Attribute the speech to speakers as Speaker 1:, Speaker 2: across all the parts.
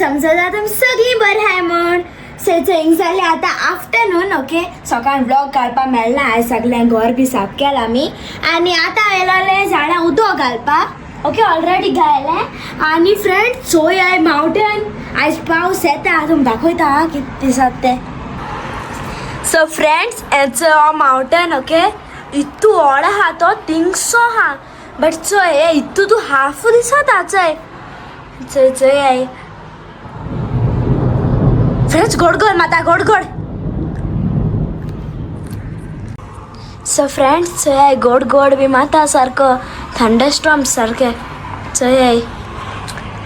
Speaker 1: समजता तुम सगळी बरें आहाय म्हण थंय जालें आतां आफ्टरनून ओके सकाळ ब्लॉग काडपाक मेळना आयज सगळें घर बी साफ केलां आमी आनी आतां येयलोलें झाडां उदक घालपाक ओके ऑलरेडी घायलें आनी फ्रेंड चोय आय मावंटन आयज पावस येता तुमकां दाखयता कितें दिसत तें सो फ्रेंड्स हेचो मावंटन ओके इतू व्हड आहा तो थिंगसो आहा बट चोय हे इतू तूं हाफ दिसता चोय चोय चोय आय फ्रेंड्स गोड माता गोड सो फ्रेंड्स चोय गोड बी माता सारको थंडरस्टॉर्म सारके चोय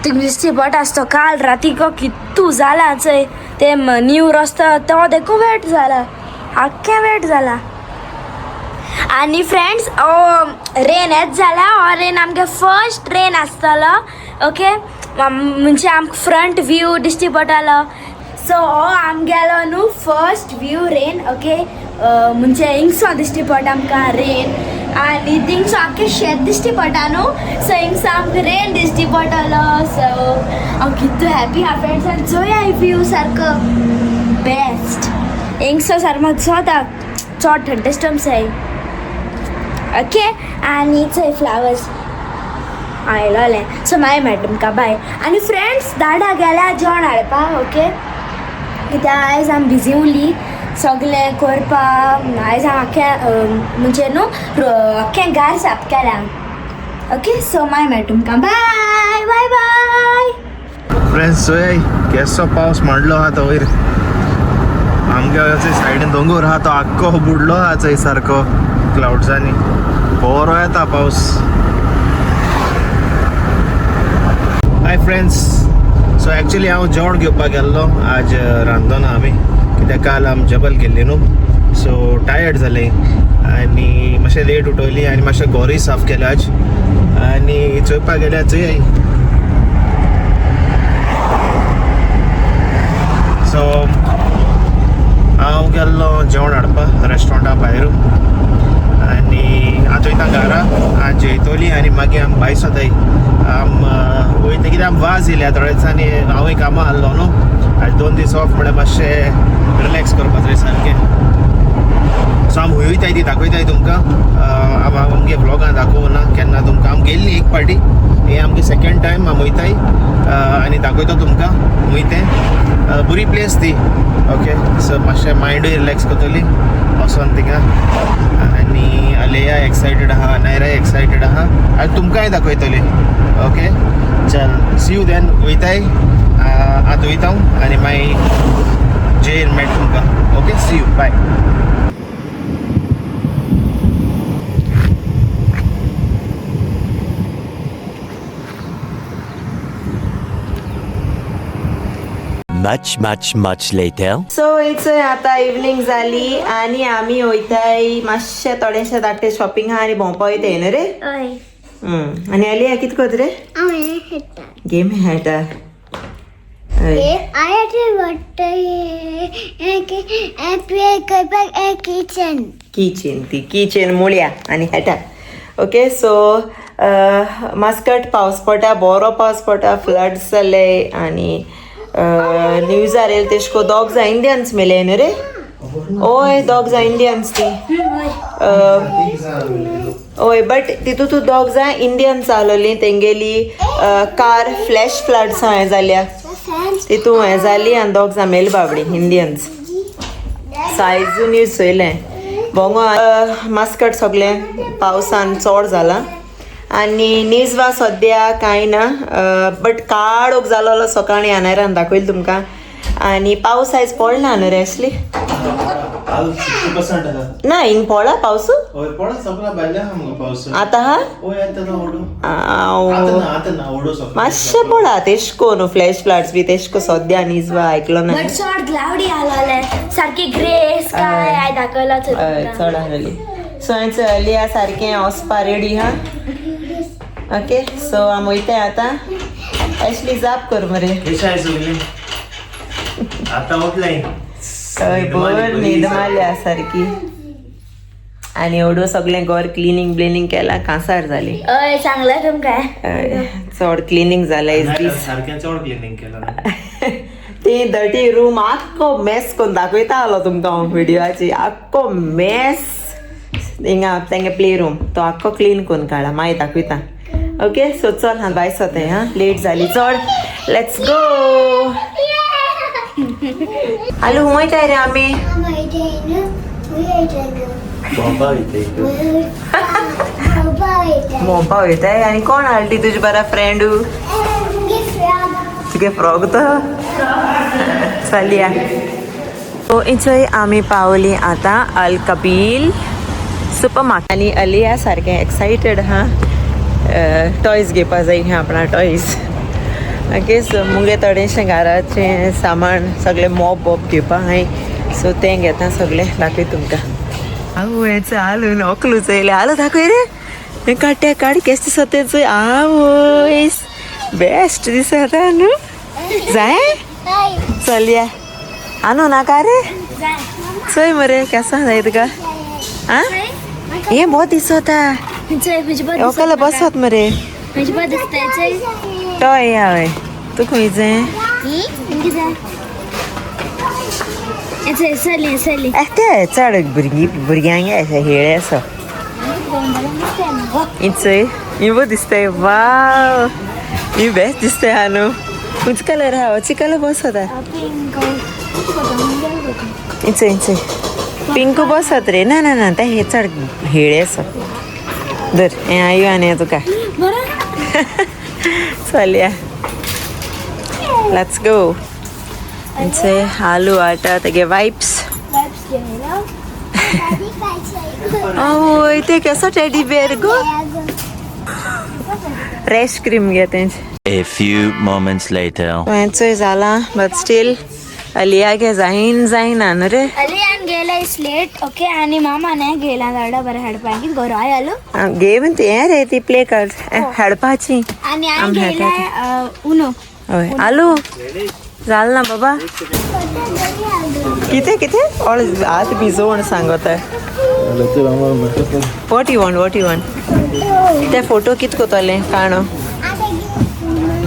Speaker 1: तुका दिसती बट आसतो काल रातीको कितू जाला चोय ते न्यू रस्तो तो देखो वेट जाला आख्खें वेट जाला आनी फ्रेंड्स रेन येत जाला हो रेन आमगे फर्स्ट रेन आसतलो ओके म्हणजे आमकां फ्रंट व्यू दिश्टी पडटालो सो हो आमगेलो न्हू फर्स्ट व्यू रेन ओके म्हणजे हिंगसो दिश्टी पडटा आमकां रेन आनी थिंगसो आख्खें शेत दिश्टी पडटा न्हू सो हिंगसो आमकां रेन दिश्टी पडटलो सो हांव कितू हॅपी आहा फ्रेंड्स आनी चोय व्यू सारको बेस्ट हिंगसो सारको म्हाका चड थंडरस्टॉर्म जाय ओके आनी चोय फ्लावर्स आयलोलें सो मागीर मेळटा तुमकां बाय आनी फ्रेंड्स दाडा गेल्या जेवण हाडपाक ओके कित्याक आयज आमी बिजी उरली सगळें करपाक आयज हांव आख्खें म्हणजे न्हू आख्खें घर साफ केलां ओके सो मागीर मेळटा तुमकां बाय बाय बाय
Speaker 2: फ्रेंड्स चोय केसो पावस मांडलो आहा तो वयर आमगे सायडीन दोंगूर आहा तो आख्खो बुडलो आहा चोय सारको क्लाउड्सांनी बरो येता पावस हाय फ्रेंड्स सो एक्चुअली हांव जेवण घेवपाक गेल्लो आज रांदोना आमी कित्याक काल आमी जबल गेल्ली न्हू सो टायर्ड जालें आनी मातशें लेट उठयली आनी मातशें घरूय साफ केलें आज आनी चोवपाक गेल्यार चोय सो हांव गेल्लो जेवण हाडपाक रेस्टॉरंटा भायर आनी आतां वयता घरा आज जेयतली आनी मागीर आमी भायर सोदाय वयता कित्याक आमी वाज येयल्या थोड्या दिसांनी हांवूय कामां आहलो न्हू आज 2 दीस ऑफ म्हळ्यार मातशें रिलॅक्स करपाक जाय सारकें सो आमी वयताय ती दाखयताय तुमकां आमगे ब्लॉगां दाखोवना केन्ना तुमकां आमी गेल्ली एक पाटी हे आमगे सेकेंड टायम आमी वयताय आनी दाखयता तुमकां वयतें बरी प्लेस ती ओके सो मातशें मायंडूय रिलॅक्स करतली वचोन थिंगा आनी आलेया एक्सायटेड आहा नायराय एक्सायटेड आहा आनी तुमकांय दाखयतली ओके चल सी यू देन वयताय आतां वयता आनी मागीर जेन मेळटा तुमकां okay see you bye
Speaker 3: much later.
Speaker 4: So it's आतां इवनिंग जाली आनी आमी वयताय मातशें थोडेशें धाकटें शॉपिंग आहा आनी भोंवपा वयताय न्हू रे
Speaker 1: हय
Speaker 4: आनी आलिया कितें करता रे
Speaker 1: हांव हें खेळटा
Speaker 4: गेम खेळटा
Speaker 1: प्ले करपाक
Speaker 4: किचन ती किचन मुळ्या आनी खेळटा ओके सो मस्कट पावस पडटा बरो पावस पडटा फ्लड्स जाले आनी न्यूजार येयले तेशको दोग जा इंडियन्स मेले न्हू रे ओय दोग जा इंडियन्स ती ओय बट तितू तूं दोग जा इंडियन्स आहलोली तेंगेली कार फ्लॅश फ्लड्स हें जाल्या तितू हें जाली आनी दोग जा मेल बाबडी इंडियन्स सायजू न्यूज चोयलें भोंगो मस्कट सगलें पावसान चोड जाला आनी निजवा सद्या कांय ना बट काळोख जालोलो सकाळी आनारान दाखयलें तुमकां आनी पावस आयज पडना न्हू रे असली ना हिंग पडला पावस आतां हा मातशें पडा तेशको न्हू फ्लॅश फ्लड्स बी तेशको सद्या निजवा आयकलो ना
Speaker 1: चड क्लाउडी आलोले सारकी ग्रे स्काय आय दाखयला
Speaker 4: चड आहलोली सो हांवें चलिया सारकें वचपा रेडी हा ओके सो आमी वयताय आतां एशली जाप कर मरे हय बरी न्हीद मारल्या सारकी आनी एवढो सगळें घर क्लिनींग ब्लिनींग केला कांसार जाली
Speaker 1: हय सांगलें तुमकां
Speaker 4: चड क्लिनींग जालें
Speaker 2: सारकें चड क्लिनींग केलां
Speaker 4: ती डर्टी रूम आख्खो मेस करून दाखयता आलो तुमकां हांव व्हिडियोची आख्खो मेस हिंगा तेंगे प्ले रूम तो आख्खो क्लीन करून काडला मागीर दाखयता ओके सो चल हांव भायर सोतें हां लेट जाली चड लेट्स गो आलू हूंय काय रे आमी मोपा वयताय आनी कोण हाडली तुजी बरा फ्रेंड तुगे फ्रॉक तो चलया सो इथंय आमी पावली आतां अल कबील सुपर मार्केट आनी अलिया सारकें एक्सायटेड हा टॉयज घेवपा जाय हे आपणा टॉयज ओके सो मुगे थोडेशें घराचें सामान सगळें मॉप बॉप घेवपा हाय सो तें घेता सगळें दाखय तुमकां आवय हेच आलू नोकलूच येयले आलू दाखय रे हें काट्या काड केस दिसता तेचो आवय बेस्ट दिसता न्हू जाय चलया आनू नाका रे चोय मरे केसां जाय तुका आं हे बहुत दिसता ओकला बसत मरे टॉय हांवें तूं खंय जाय ते चड भुरग्यांक हेळे असो चोय ही बो दिसताय वाव ही बेस्ट दिसताय हा न्हू खंयचो कलर हा होची कलर बसता चोय चोय पिंक बसत रे ना ना ना ते हे चड हेळे असो धर हें आयु आनी हें तुका चलया लेट्स गो चोय आलू आटा तेगे वाइप्स आवय ते केसो टेडी बेर गो रेश क्रीम घे तेंचे
Speaker 3: A few moments later.
Speaker 4: चोय जाला बट स्टील अलियागे जायना न्हू रे
Speaker 1: अलियान गेला स्लेट ओके आणि मामाने गेला झाडा बरें हाडपाक घरा आयलो
Speaker 4: गेम ते हें रे ती प्ले कार्ड हाडपाची
Speaker 1: आणि हांव गेला उनो
Speaker 4: हय आलू जाल ना बाबा कितें कितें ऑल हात भिजोवन सांगत वॉट यू वॉन्ट ते फोटो कित कोतले काणो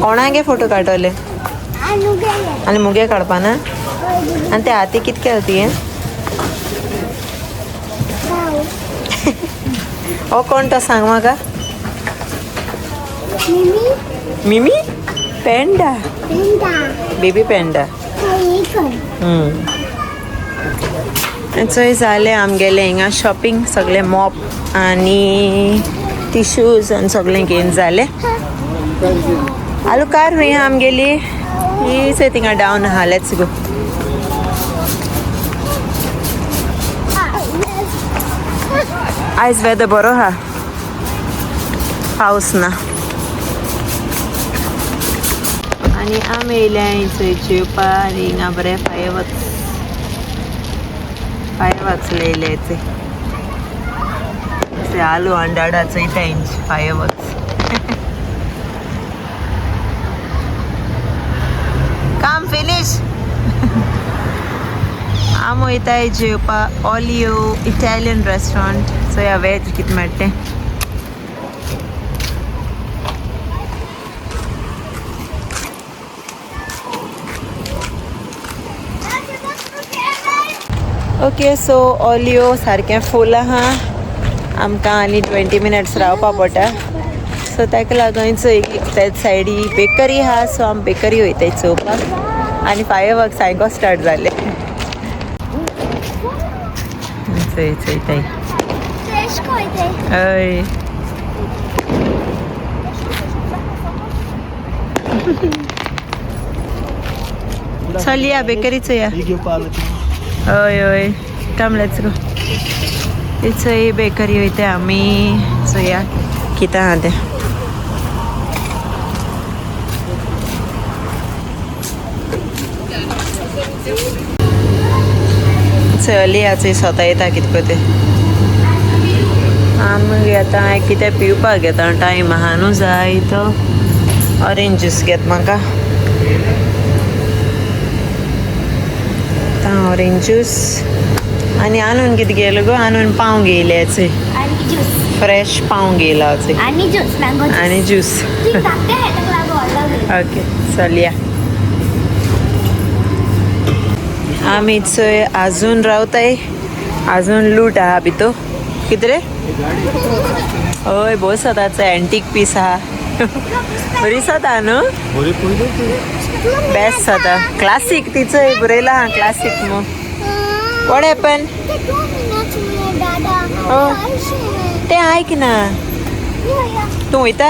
Speaker 4: कोणागे फोटो काडटले आनी मुगे काडपा ना आनी ते हाती कित केला तुवें हो कोण तो सांग म्हाका मिमी पेंडा बेबी पेंडा चोय जालें आमगेलें हिंगा शॉपिंग सगळें मॉप आनी टिश्यूज आनी सगळें घेवन जालें आलू कार खंय आमगेली ही चोय थिंगा डावन आहा लेट्स गो आयज वेदर बरो आहा पावस ना आनी आमी येयल्या चोय जेवपा आनी हिंगा बरें फायरवर्क्स लायले ते आलू अंडाडा चोयता इंच फायरवर्क्स काम फिनिश आम वयताय जेवपा ऑलियो इटालियन रेस्टॉरंट सो ह्या वेज कित मेळटा ओके सो ऑलियो सारकें फूल आहा आमकां आनी 20 मिनट्स रावपा पडटा सो ताका लागून ते सायडी बेकरी आहा सो आमी बेकरी वयताय चोवपाक आनी फायरवर्क्स सायको स्टार्ट जाले चोयताय हय चलया बेकरी चोया हय हय कम लेट्स गो चोय बेकरी वयताय आमी चोया कितें आहा तें चलया चोय स्वता येता कितको तें आमी घेता कितें पिवपाक घेता टायम आहा न्हू जाय तो ऑरेंज ज्यूस घेत म्हाका ऑरेंज ज्यूस आनी आनून कितें गेलो गो आनून पाव घेयले चोय फ्रेश पाव घेयला चोय आनी ज्यूस ओके चलया आम्ही चोय अजून रावताय अजून लूट आहा भितो किती रे होय बोस आताच अँटीक पीस आहा बरी सदा न्हू बेस्ट जाता क्लासीक तिचं बरयला क्लासीक मग वॉट हॅपन ते ऐक ना तूं वयता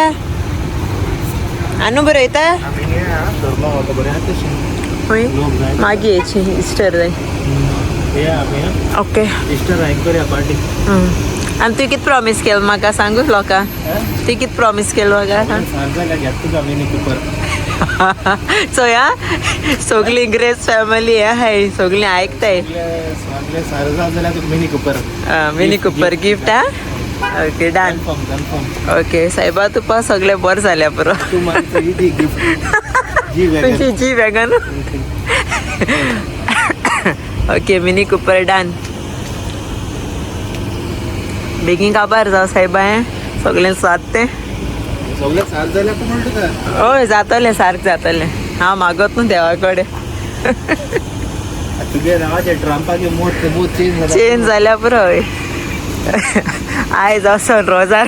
Speaker 4: आनू बरो वयता खंय मागीर येची इस्टर जाय ओके आनी तुवें कितें प्रॉमीस केलें म्हाका सांगू लोकां तुवें कितें प्रॉमीस केलें म्हाका चोया सगळी ग्रेस फॅमिली हाय सगळीं आयकताय मिनी कुपर गिफ्ट हा ओके डन ओके सायबा तुका सगळें बरें जालें पुरो तुमची G wagon okay mini cooper done बेगीन काबार जावं सायबा हें सगळें सात तें हय जातलें सारकें जातलें हांव मागत न्हू देवा कडेन चेंज जाल्या पुरो हय आयज वचोन रोजार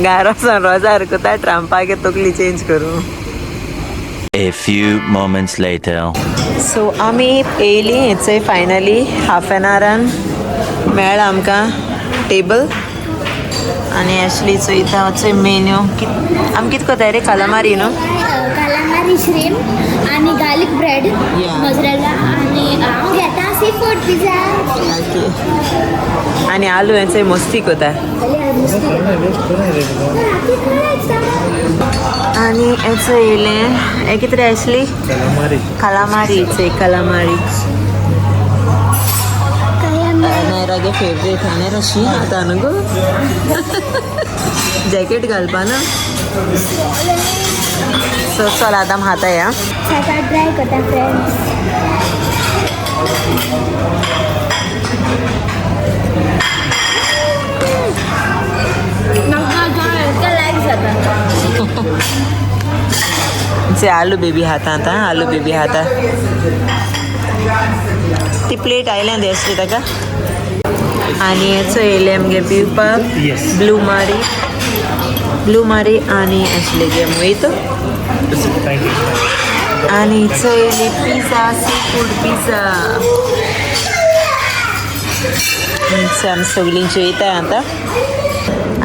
Speaker 4: घार वचोन रोजार कोता ट्रम्पाक तकली चेंज करूं
Speaker 3: A few moments later.
Speaker 4: So आमी येयली हेचंय फायनली हाफ एन आवरान मेळ्ळा आमकां टेबल आनी ॲक्चुली चोयता वचोय मेन्यू आमी कितें कोताय रे कालामारी न्हू
Speaker 5: calamari shrimp आणि garlic bread mozzarella आणि हांव घेता सी फूड पिझ्झा
Speaker 4: आनी आलू हेचंय मस्ती कोता आनी हेचो येयलें हें कितें रे ॲक्चुली कालामारी हेचंय कालामारी नायरागे फेवरेट आनी रशी आतां न्हू गो जॅकेट घालपा ना सो चल आतां खाता या
Speaker 5: सगळा ट्राय करता फ्रेंड्स
Speaker 4: जे आलू बेबी खाता आतां आलू बेबी खाता ती प्लेट आयल्यान दे आसली ताका आनी हेचो येयले आमगे पिवपाक ब्लू मारी आनी आसले गे मोहितो आनी हेचो येयली पिझ्झा सी फूड पिझ्झा आमी सगळीं जेयताय आतां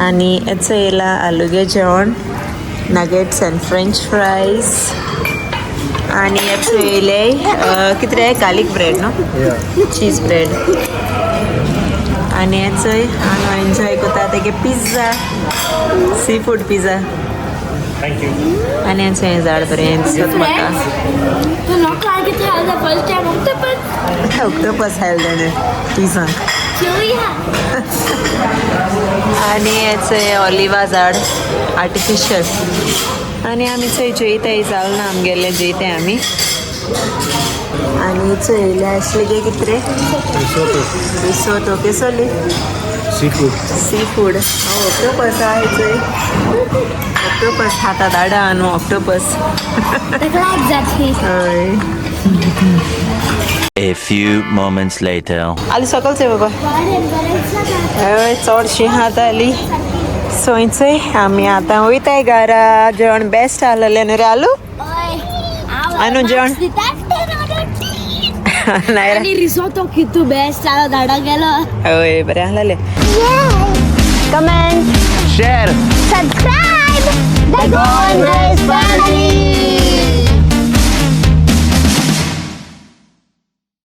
Speaker 4: आनी हेचो येयला आलुगे जेवण नगेट्स एंड फ्रेंच फ्रायज आनी हेचो येयले कितें रे गार्लीक ब्रेड न्हू चीज ब्रेड आनी हेचोय हांव एन्जॉय कोता तेगे पिझ्झा सी फूड पिझ्झा आनी हेचो हें झाड बरें दिसता म्हाका
Speaker 5: तू not like it has the first time octopus
Speaker 4: octopus हायल तेणें पिझ्झाक
Speaker 5: चोया
Speaker 4: आनी हेचो ऑलिवा झाड आर्टिफिशियल आनी आमी चोय जेयताय जाल ना आमगेले जेयताय आमी आनी चोयले आसले गे कितें रे रिसोटो केसोली सी फूड ऑक्टोपस आहा चोय ऑक्टोपस खाता धाडा न्हू ऑक्टोपस
Speaker 5: ताका लायक जातली
Speaker 4: हय
Speaker 3: A few moments later.
Speaker 4: आली सकलचे बाबा हय चडशी हाताली सोयचोय आमी आतां वयताय घरा जेवण बेस्ट आहलेलें न्हू रे आलू आनू जेवण नायरा
Speaker 5: आणि रिसोर्ट कितू बेस्ट जालो धाडा गेलो
Speaker 4: हय बरें आहलेलें
Speaker 5: comment
Speaker 3: Share.
Speaker 5: Subscribe the golden